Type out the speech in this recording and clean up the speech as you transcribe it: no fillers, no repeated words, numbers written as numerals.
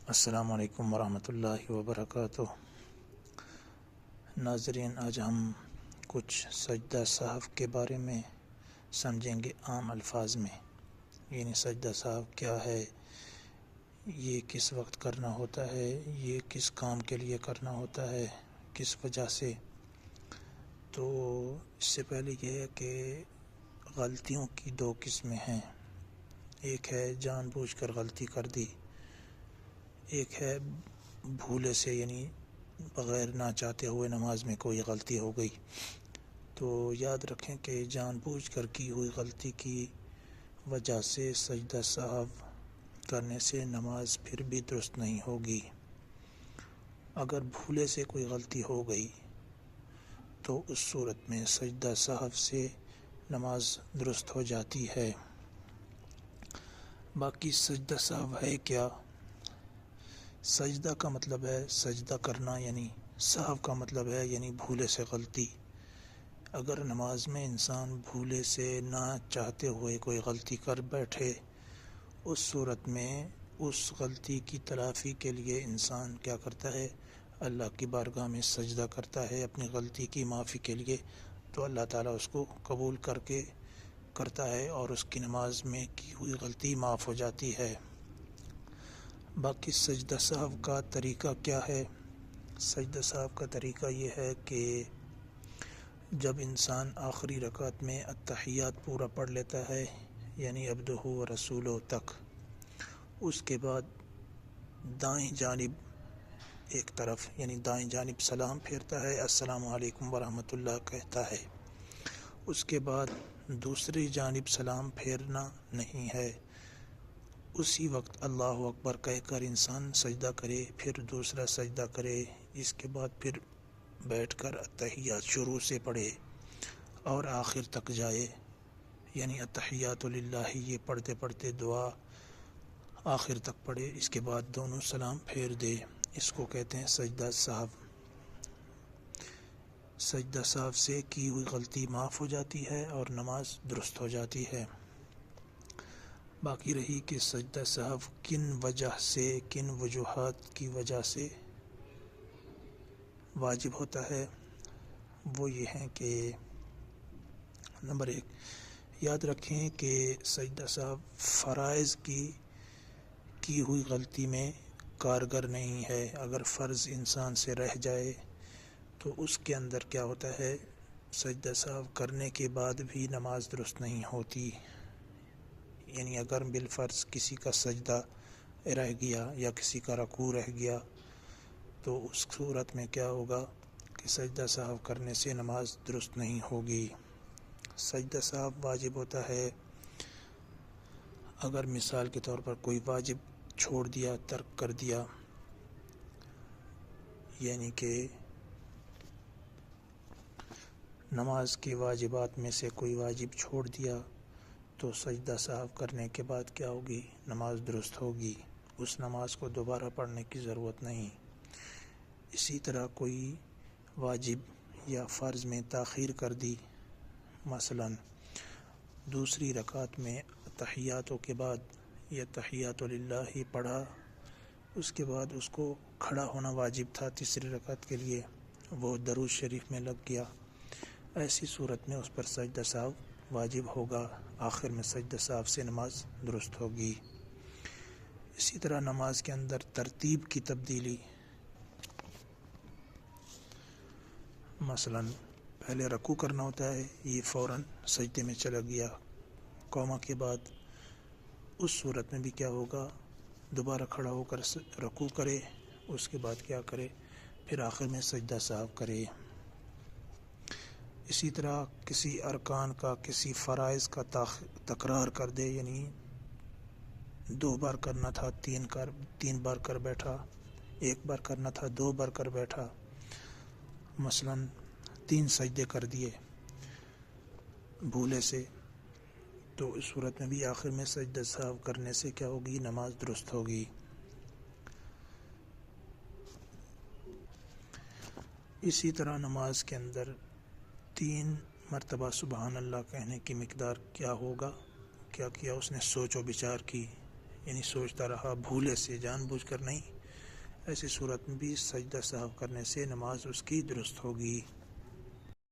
السلام علیکم ورحمۃ اللہ وبرکاتہ۔ ناظرین، آج ہم کچھ سجدہ سہو کے بارے میں سمجھیں گے عام الفاظ میں، یعنی سجدہ سہو کیا ہے، یہ کس وقت کرنا ہوتا ہے، یہ کس کام کے لیے کرنا ہوتا ہے، کس وجہ سے۔ تو اس سے پہلے یہ ہے کہ غلطیوں کی دو قسمیں ہیں، ایک ہے جان بوجھ کر غلطی کر دی، ایک ہے بھولے سے یعنی بغیر نہ چاہتے ہوئے نماز میں کوئی غلطی ہو گئی۔ تو یاد رکھیں کہ جان بوجھ کر کی ہوئی غلطی کی وجہ سے سجدہ سہو کرنے سے نماز پھر بھی درست نہیں ہوگی۔ اگر بھولے سے کوئی غلطی ہو گئی تو اس صورت میں سجدہ سہو سے نماز درست ہو جاتی ہے۔ باقی سجدہ سہو ہے کیا؟ سجدہ کا مطلب ہے سجدہ کرنا، یعنی سہو کا مطلب ہے یعنی بھولے سے غلطی۔ اگر نماز میں انسان بھولے سے نہ چاہتے ہوئے کوئی غلطی کر بیٹھے، اس صورت میں اس غلطی کی تلافی کے لیے انسان کیا کرتا ہے؟ اللہ کی بارگاہ میں سجدہ کرتا ہے اپنی غلطی کی معافی کے لیے، تو اللہ تعالیٰ اس کو قبول کرتا ہے اور اس کی نماز میں کی ہوئی غلطی معاف ہو جاتی ہے۔ باقی سجدہ سہو کا طریقہ کیا ہے؟ سجدہ سہو کا طریقہ یہ ہے کہ جب انسان آخری رکعت میں التحیات پورا پڑھ لیتا ہے، یعنی عبدہ و رسولہ تک، اس کے بعد دائیں جانب ایک طرف یعنی دائیں جانب سلام پھیرتا ہے، السلام علیکم ورحمۃ اللہ کہتا ہے۔ اس کے بعد دوسری جانب سلام پھیرنا نہیں ہے، اسی وقت اللہ اکبر کہہ کر انسان سجدہ کرے، پھر دوسرا سجدہ کرے، اس کے بعد پھر بیٹھ کر التحیات شروع سے پڑھے اور آخر تک جائے، یعنی التحیات للہ یہ پڑھتے پڑھتے دعا آخر تک پڑھے، اس کے بعد دونوں سلام پھیر دے۔ اس کو کہتے ہیں سجدہ سہو۔ سجدہ سہو سے کی ہوئی غلطی معاف ہو جاتی ہے اور نماز درست ہو جاتی ہے۔ باقی رہی کہ سجدہ سہو کن وجہ سے، کن وجوہات کی وجہ سے واجب ہوتا ہے، وہ یہ ہیں کہ نمبر ایک، یاد رکھیں کہ سجدہ سہو فرائض کی ہوئی غلطی میں کارگر نہیں ہے۔ اگر فرض انسان سے رہ جائے تو اس کے اندر کیا ہوتا ہے، سجدہ سہو کرنے کے بعد بھی نماز درست نہیں ہوتی۔ یعنی اگر بالفرض کسی کا سجدہ رہ گیا یا کسی کا رکوع رہ گیا تو اس صورت میں کیا ہوگا کہ سجدہ سہو کرنے سے نماز درست نہیں ہوگی۔ سجدہ سہو واجب ہوتا ہے اگر مثال کے طور پر کوئی واجب چھوڑ دیا، ترک کر دیا، یعنی کہ نماز کے واجبات میں سے کوئی واجب چھوڑ دیا تو سجدہ سہو کرنے کے بعد کیا ہوگی؟ نماز درست ہوگی، اس نماز کو دوبارہ پڑھنے کی ضرورت نہیں۔ اسی طرح کوئی واجب یا فرض میں تاخیر کر دی، مثلا دوسری رکعت میں تحیاتوں کے بعد یا تحیات للہ ہی پڑھا، اس کے بعد اس کو کھڑا ہونا واجب تھا تیسری رکعت کے لیے، وہ درود شریف میں لگ گیا، ایسی صورت میں اس پر سجدہ سہو واجب ہوگا، آخر میں سجدہ سہو سے نماز درست ہوگی۔ اسی طرح نماز کے اندر ترتیب کی تبدیلی، مثلا پہلے رکوع کرنا ہوتا ہے، یہ فوراً سجدے میں چلا گیا قوما کے بعد، اس صورت میں بھی کیا ہوگا، دوبارہ کھڑا ہو کر رکوع کرے، اس کے بعد کیا کرے، پھر آخر میں سجدہ سہو کرے۔ اسی طرح کسی ارکان کا، کسی فرائض کا تکرار کر دے، یعنی 2 بار کرنا تھا 3 بار کر بیٹھا، 1 بار کرنا تھا 2 بار کر بیٹھا، مثلا 3 سجدے کر دیے بھولے سے، تو اس صورت میں بھی آخر میں سجدہ سہو کرنے سے کیا ہوگی؟ نماز درست ہوگی۔ اسی طرح نماز کے اندر 3 مرتبہ سبحان اللہ کہنے کی مقدار کیا ہوگا، کیا اس نے سوچ و بچار کی، یعنی سوچتا رہا بھولے سے، جان بوجھ کر نہیں، ایسی صورت میں بھی سجدہ سہو کرنے سے نماز اس کی درست ہوگی۔